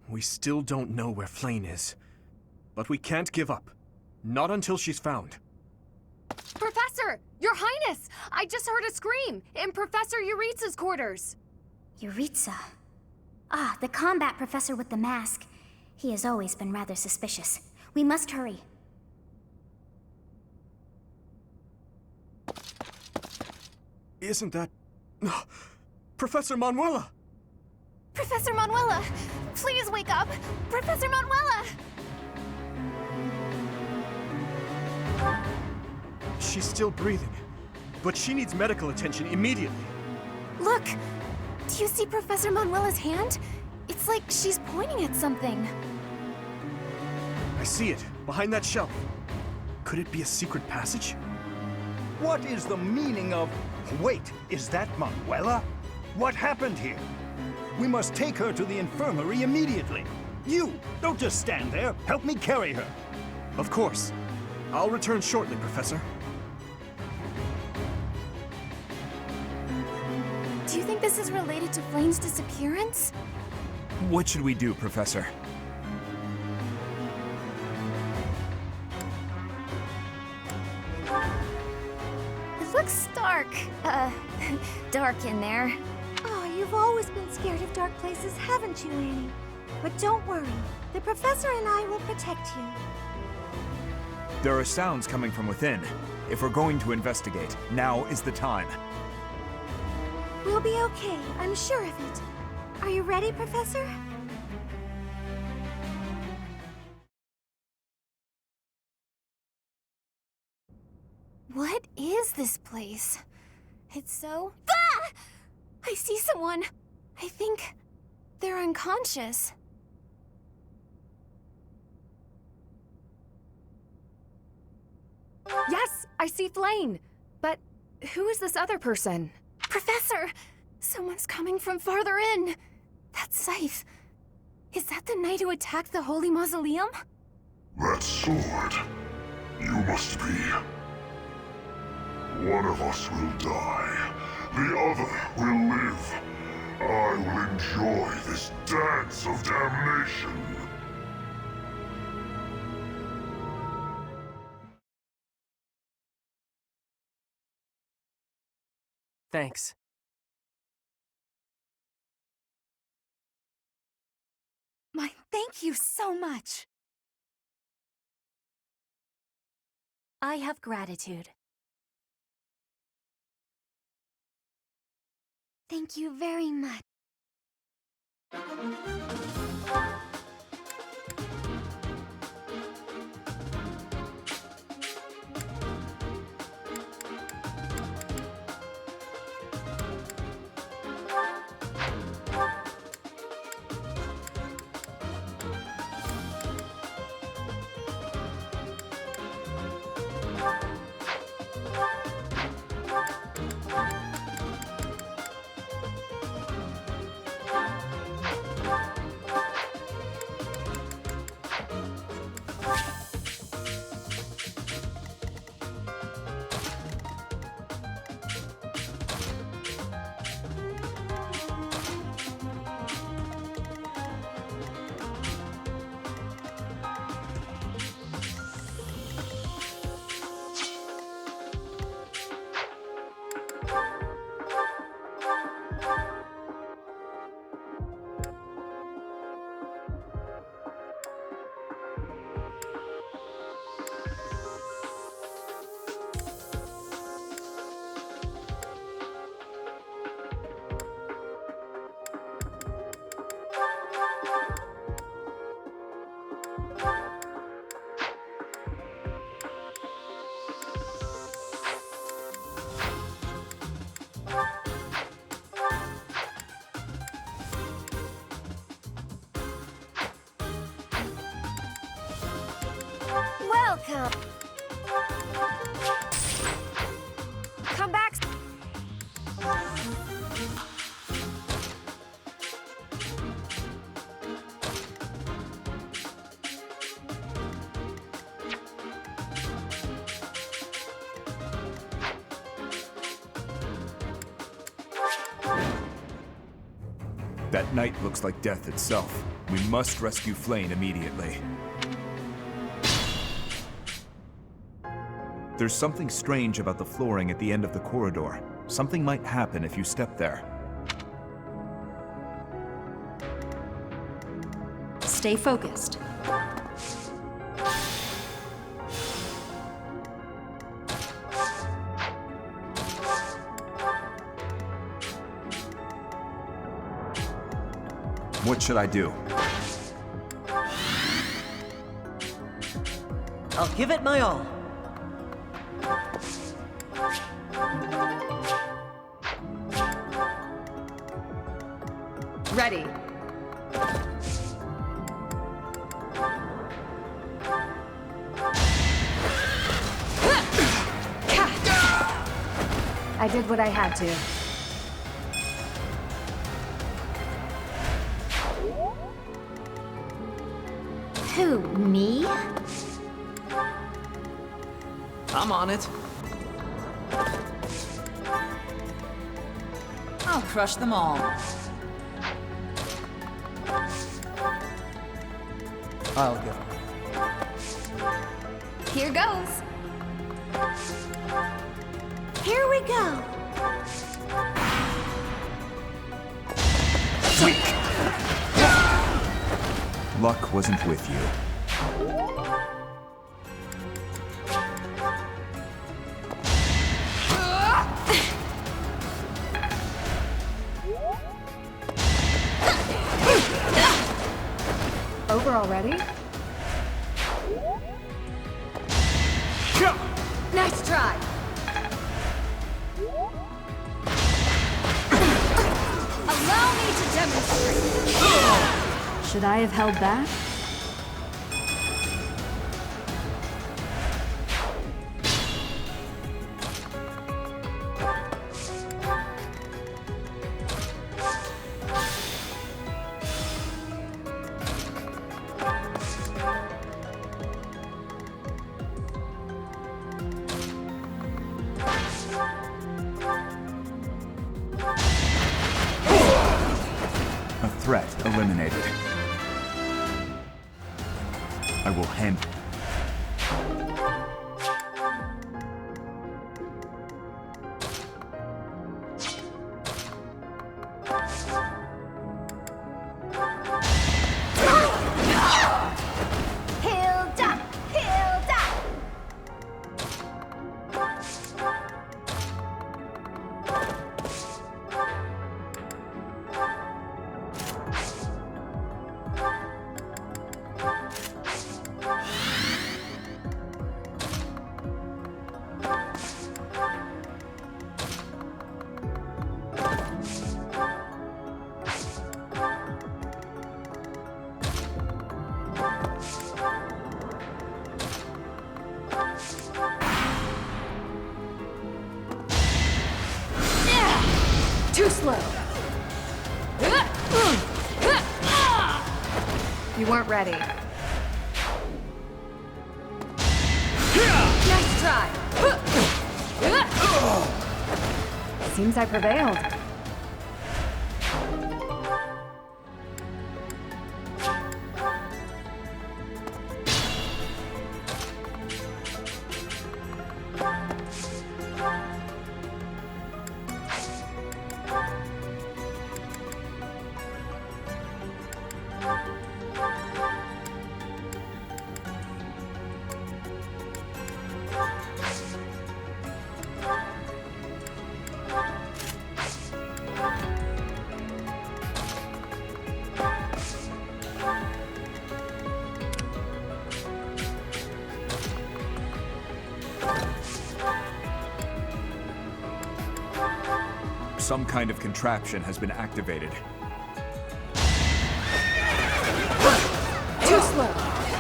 We still don't know where Flame is. But we can't give up. Not until she's found. Professor! Your Highness! I just heard a scream in Professor Yuritsa's quarters. Yuritsa? Ah, the combat professor with the mask. He has always been rather suspicious. We must hurry. Isn't that... Professor Manuela! Professor Manuela! Please wake up! Professor Manuela! She's still breathing, but she needs medical attention immediately. Look! Do you see Professor Manuela's hand? It's like she's pointing at something. I see it, behind that shelf. Could it be a secret passage? What is the meaning of... Wait, is that Manuela? What happened here? We must take her to the infirmary immediately. You, don't just stand there. Help me carry her. Of course. I'll return shortly, Professor. Do you think this is related to Flame's disappearance? What should we do, Professor? It looks dark. Dark in there. Oh, you've always been scared of dark places, haven't you, Annie? But don't worry. The professor and I will protect you. There are sounds coming from within. If we're going to investigate, now is the time. We'll be okay, I'm sure of it. Are you ready, Professor? What is this place? It's so... Ah! I see someone. I think they're unconscious. Yes, I see Flame. But who is this other person? Professor! Someone's coming from farther in. That Scythe. Is that the knight who attacked the Holy Mausoleum? That sword. You must be. One of us will die. The other will live. I will enjoy this dance of damnation. Thanks. My thank you so much. I have gratitude. Thank you very much. Welcome. Come back. That night looks like death itself. We must rescue Flayn immediately. There's something strange about the flooring at the end of the corridor. Something might happen if you step there. Stay focused. What should I do? I'll give it my all. Ready. I did what I had to. Who, me? I'm on it. I'll crush them all. I'll go. Here goes. Here we go. Luck wasn't with you. Over already? Nice try. Allow me to demonstrate. Should I have held back? A threat eliminated. I will handle. Hilda! Hilda! Too slow. You weren't ready. Nice try. Seems I prevailed. Some kind of contraption has been activated. Too slow.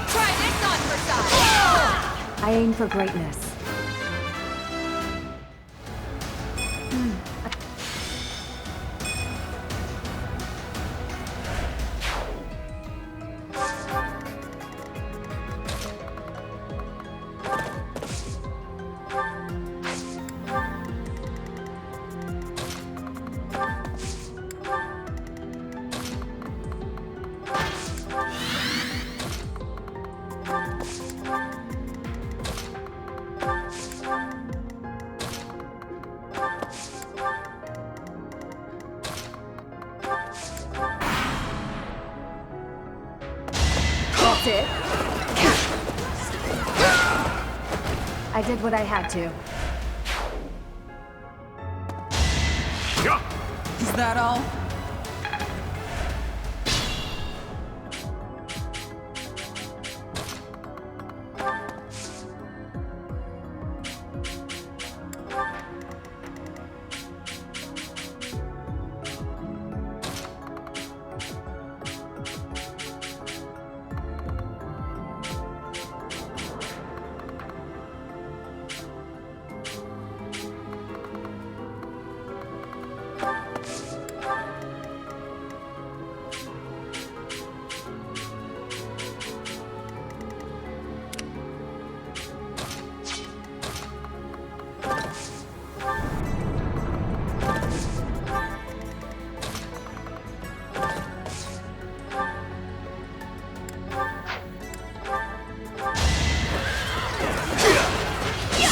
Try this on for size. I aim for greatness. That's it. I did what I had to. Is that all?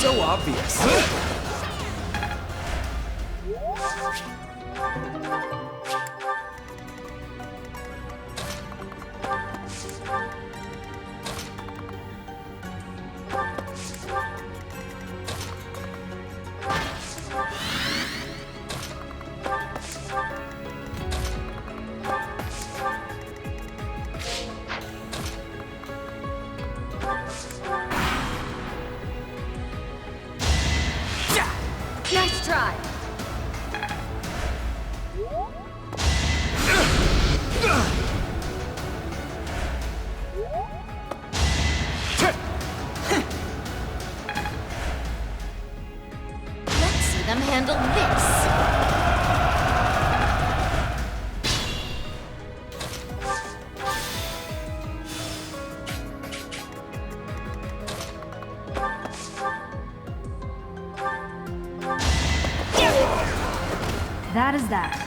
So obvious. Nice try. Let's see them handle this. That is that.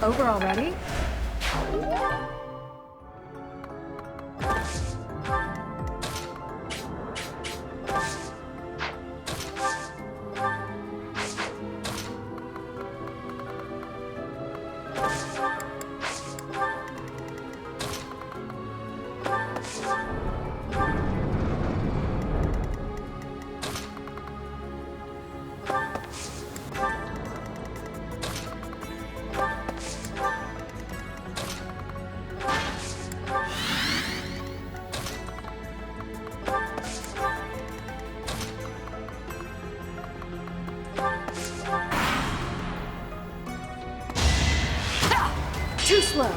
Over already? Too slow.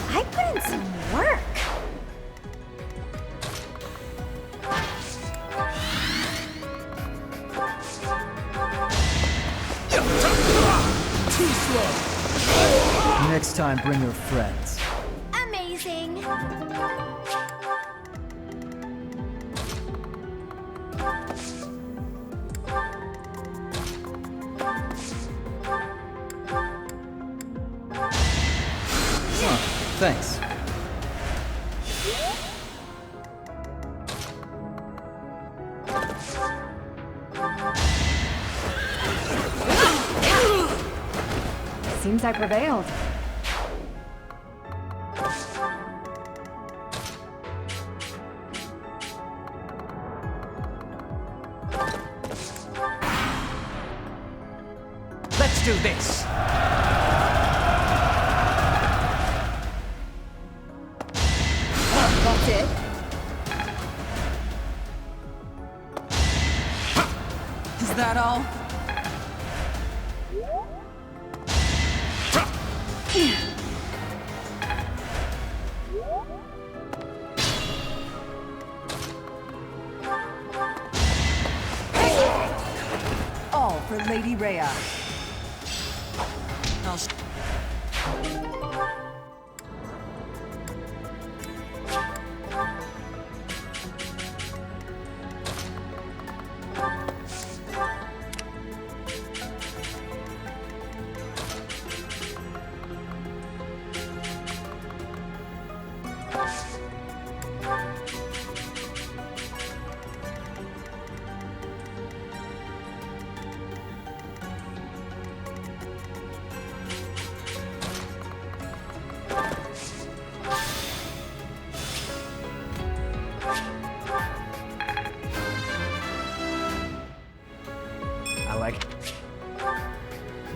I put in some work. Too slow. Next time, bring your friends. Amazing. Thanks. I prevailed. Let's do this! That's it? Is that all? All for Lady Rhea.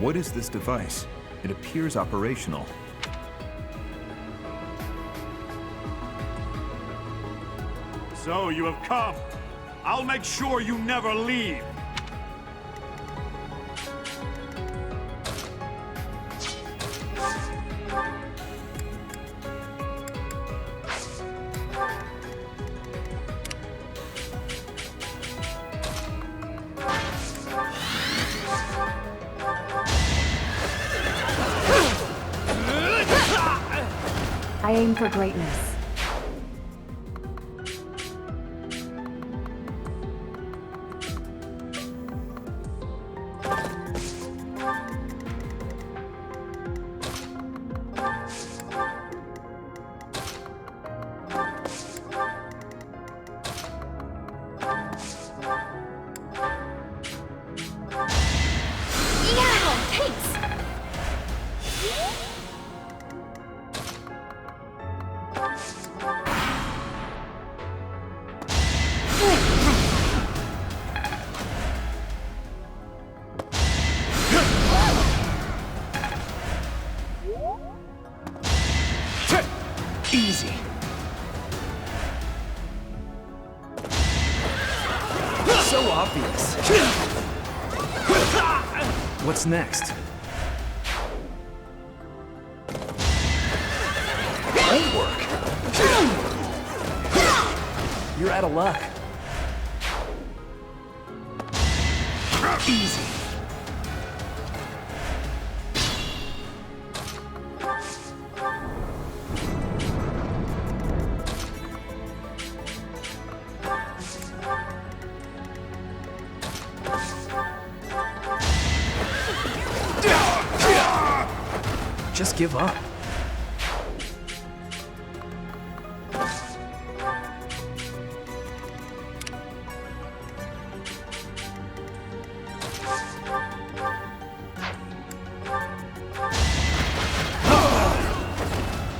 What is this device? It appears operational. So you have come. I'll make sure you never leave. I aim for greatness. Easy. So obvious. What's next? Great work. You're out of luck. Easy. Just give up.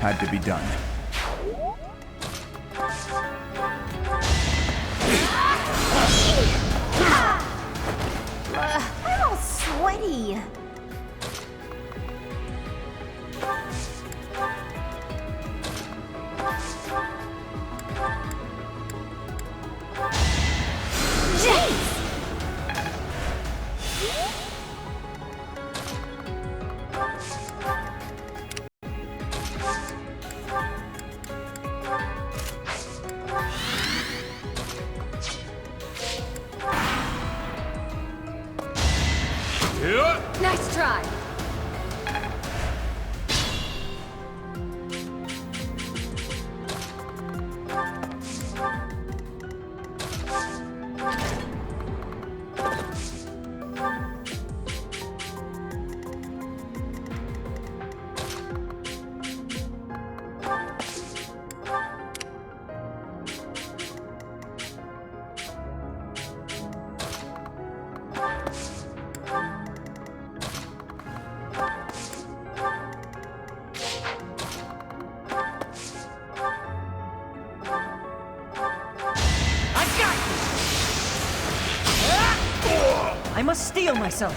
Had to be done. I'm all sweaty. Nice I must steel myself.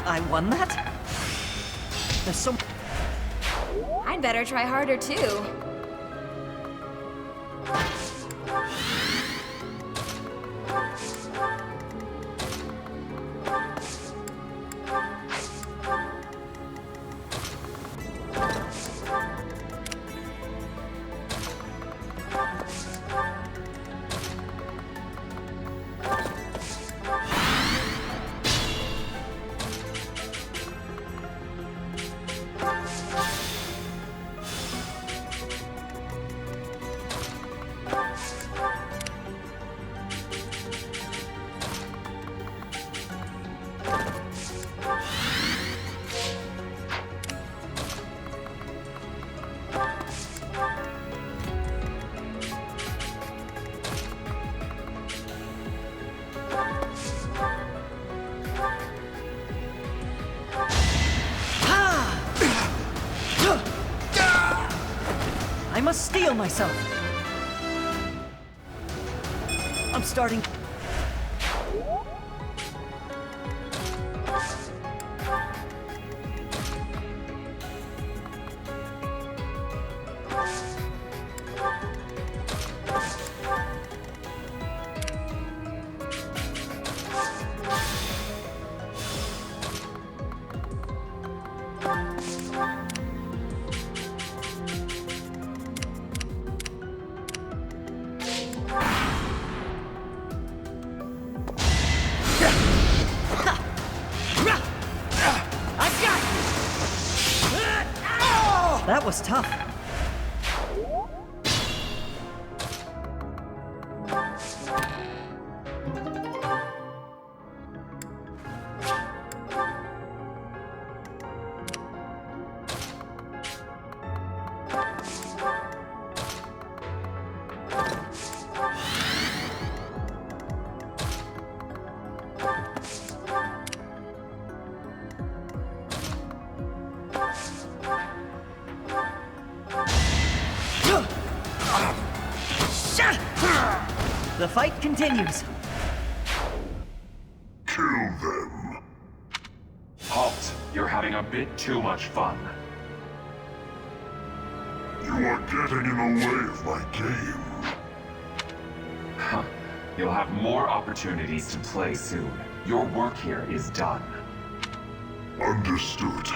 I won that? There's so... I'd better try harder too. I must steel myself. I'm starting... That was tough. The fight continues. Kill them. Halt! You're having a bit too much fun. You are getting in the way of my game. Huh. You'll have more opportunities to play soon. Your work here is done. Understood.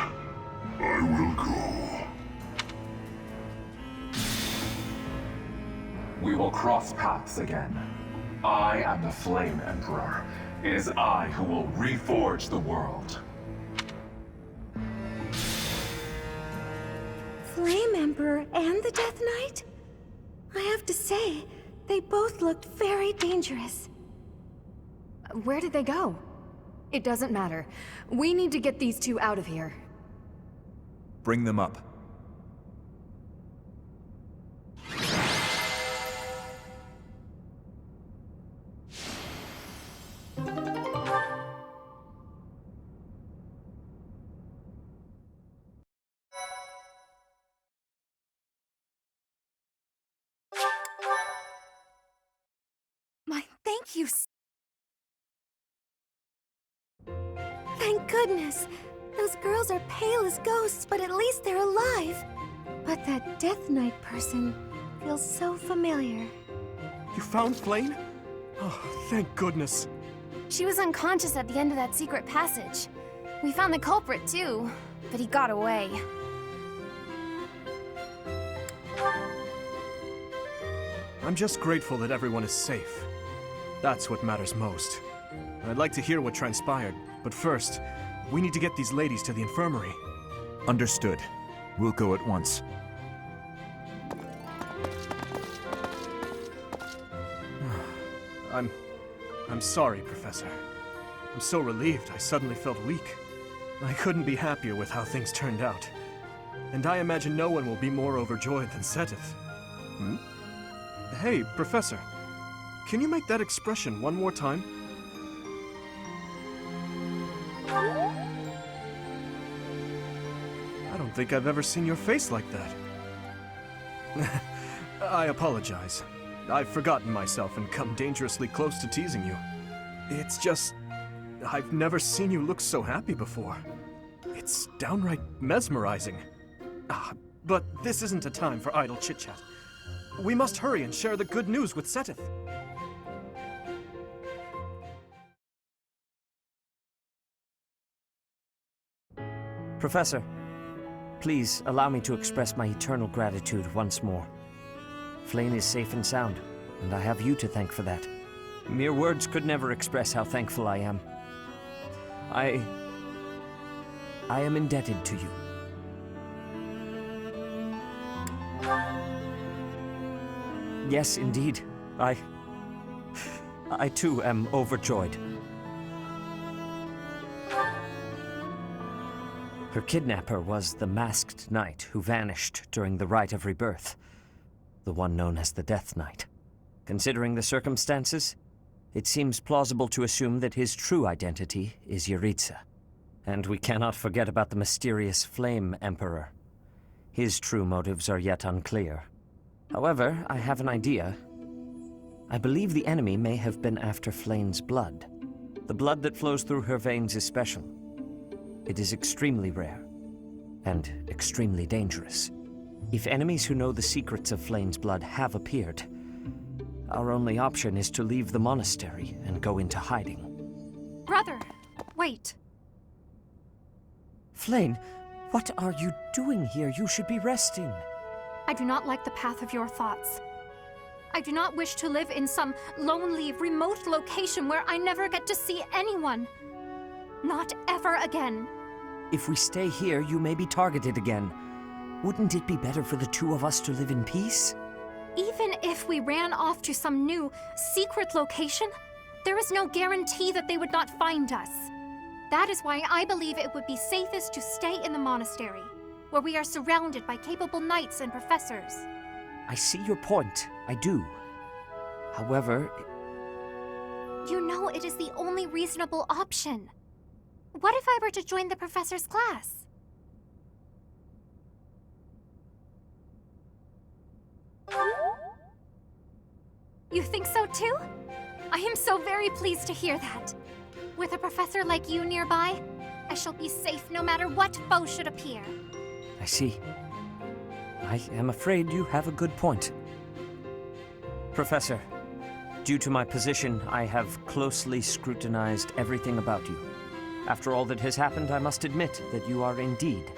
I will go. We will cross paths again. I am the Flame Emperor. It is I who will reforge the world. Flame Emperor and the Death Knight? I have to say, they both looked very dangerous. Where did they go? It doesn't matter. We need to get these two out of here. Bring them up. Thank you. Thank goodness. Those girls are pale as ghosts, but at least they're alive. But that Death Knight person feels so familiar. You found Flame? Oh, thank goodness. She was unconscious at the end of that secret passage. We found the culprit too, but he got away. I'm just grateful that everyone is safe. That's what matters most. I'd like to hear what transpired, but first, we need to get these ladies to the infirmary. Understood. We'll go at once. I'm sorry, Professor. I'm so relieved I suddenly felt weak. I couldn't be happier with how things turned out. And I imagine no one will be more overjoyed than Seteth. Hmm? Hey, Professor. Can you make that expression one more time? I don't think I've ever seen your face like that. I apologize. I've forgotten myself and come dangerously close to teasing you. It's just... I've never seen you look so happy before. It's downright mesmerizing. But this isn't a time for idle chit-chat. We must hurry and share the good news with Seteth. Professor, please allow me to express my eternal gratitude once more. Flame is safe and sound, and I have you to thank for that. Mere words could never express how thankful I am. I am indebted to you. Yes, indeed. I too am overjoyed. Her kidnapper was the masked knight who vanished during the Rite of Rebirth, the one known as the Death Knight. Considering the circumstances, it seems plausible to assume that his true identity is Yuritsa. And we cannot forget about the mysterious Flame Emperor. His true motives are yet unclear. However, I have an idea. I believe the enemy may have been after Flame's blood. The blood that flows through her veins is special. It is extremely rare, and extremely dangerous. If enemies who know the secrets of Flame's blood have appeared, our only option is to leave the monastery and go into hiding. Brother, wait. Flame, what are you doing here? You should be resting. I do not like the path of your thoughts. I do not wish to live in some lonely, remote location where I never get to see anyone. Not ever again. If we stay here, you may be targeted again. Wouldn't it be better for the two of us to live in peace? Even if we ran off to some new, secret location, there is no guarantee that they would not find us. That is why I believe it would be safest to stay in the monastery, where we are surrounded by capable knights and professors. I see your point. I do. However... You know it is the only reasonable option. What if I were to join the professor's class? You think so too? I am so very pleased to hear that. With a professor like you nearby, I shall be safe no matter what foe should appear. I see. I am afraid you have a good point. Professor, due to my position, I have closely scrutinized everything about you. After all that has happened, I must admit that you are indeed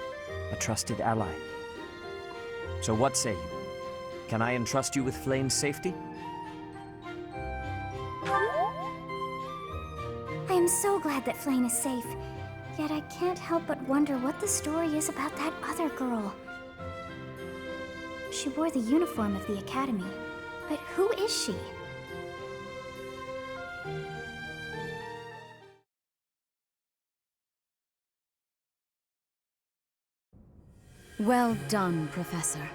a trusted ally. So what say you? Can I entrust you with Flayn's safety? I am so glad that Flayn is safe. Yet I can't help but wonder what the story is about that other girl. She wore the uniform of the Academy. But who is she? Well done, Professor.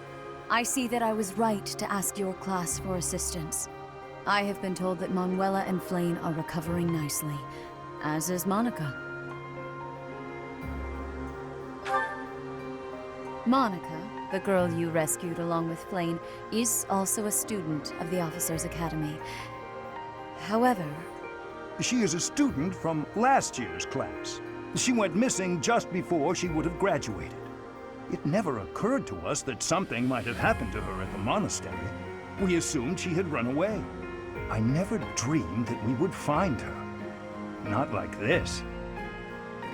I see that I was right to ask your class for assistance. I have been told that Manuela and Flayn are recovering nicely, as is Monica. Monica, the girl you rescued along with Flayn, is also a student of the Officers' Academy. However... She is a student from last year's class. She went missing just before she would have graduated. It never occurred to us that something might have happened to her at the monastery. We assumed she had run away. I never dreamed that we would find her. Not like this.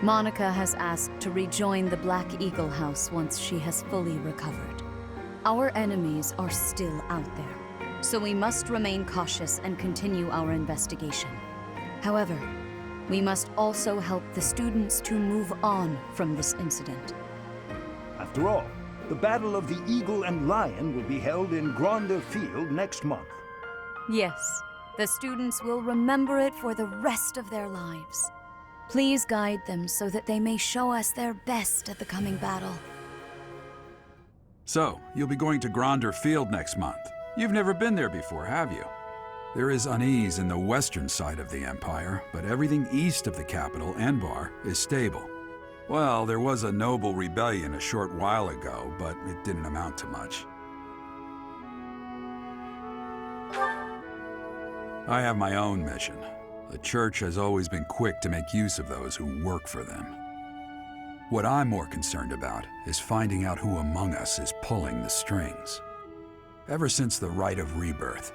Monica has asked to rejoin the Black Eagle House once she has fully recovered. Our enemies are still out there, so we must remain cautious and continue our investigation. However, we must also help the students to move on from this incident. After all, the Battle of the Eagle and Lion will be held in Gronder Field next month. Yes, the students will remember it for the rest of their lives. Please guide them so that they may show us their best at the coming battle. So, you'll be going to Gronder Field next month. You've never been there before, have you? There is unease in the western side of the Empire, but everything east of the capital, Enbar, is stable. Well, there was a noble rebellion a short while ago, but it didn't amount to much. I have my own mission. The Church has always been quick to make use of those who work for them. What I'm more concerned about is finding out who among us is pulling the strings. Ever since the Rite of Rebirth,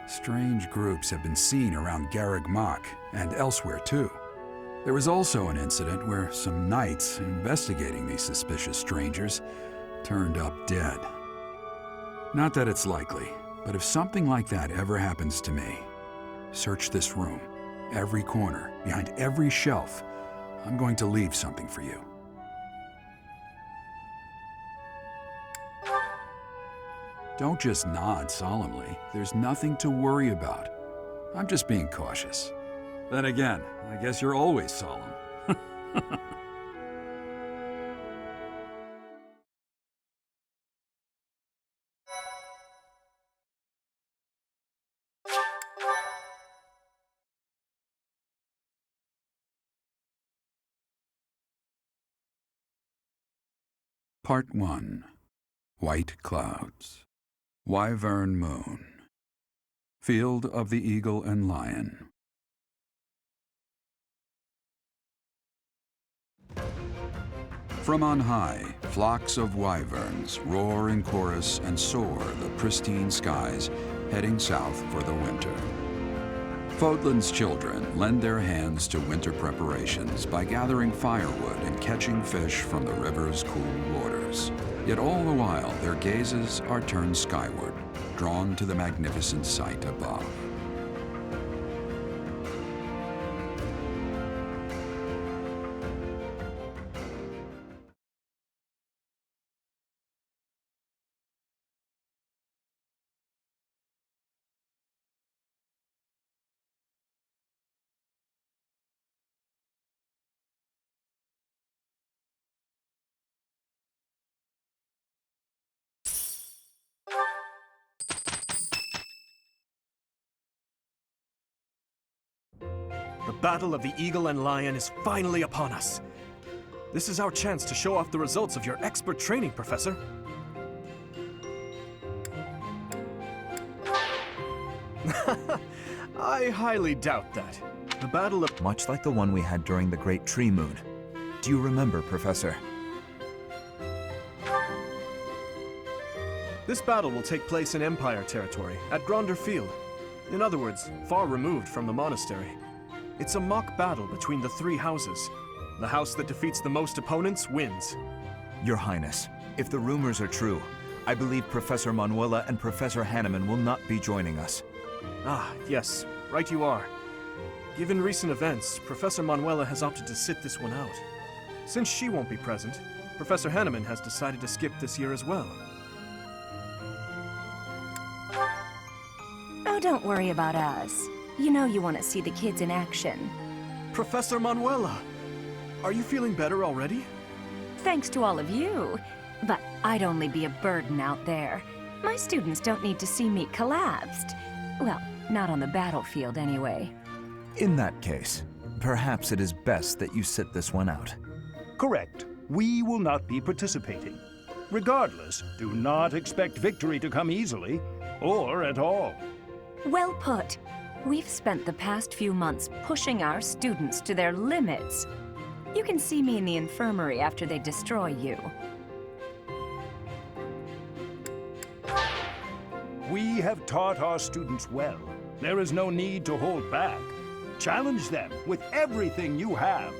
strange groups have been seen around Garreg Mach and elsewhere too. There was also an incident where some knights investigating these suspicious strangers turned up dead. Not that it's likely, but if something like that ever happens to me, search this room, every corner, behind every shelf. I'm going to leave something for you. Don't just nod solemnly. There's nothing to worry about. I'm just being cautious. Then again, I guess you're always solemn. Part 1. White Clouds. Wyvern Moon. Field of the Eagle and Lion. From on high, flocks of wyverns roar in chorus and soar the pristine skies, heading south for the winter. Fódlan's children lend their hands to winter preparations by gathering firewood and catching fish from the river's cool waters. Yet all the while, their gazes are turned skyward, drawn to the magnificent sight above. The Battle of the Eagle and Lion is finally upon us. This is our chance to show off the results of your expert training, Professor. I highly doubt that. The Battle of... Much like the one we had during the Great Tree Moon. Do you remember, Professor? This battle will take place in Empire territory, at Gronder Field. In other words, far removed from the monastery. It's a mock battle between the three houses. The house that defeats the most opponents wins. Your Highness, if the rumors are true, I believe Professor Manuela and Professor Hanneman will not be joining us. Ah, yes, right you are. Given recent events, Professor Manuela has opted to sit this one out. Since she won't be present, Professor Hanneman has decided to skip this year as well. Oh, don't worry about us. You know you want to see the kids in action. Professor Manuela! Are you feeling better already? Thanks to all of you. But I'd only be a burden out there. My students don't need to see me collapsed. Well, not on the battlefield anyway. In that case, perhaps it is best that you sit this one out. Correct. We will not be participating. Regardless, do not expect victory to come easily, or at all. Well put. We've spent the past few months pushing our students to their limits. You can see me in the infirmary after they destroy you. We have taught our students well. There is no need to hold back. Challenge them with everything you have.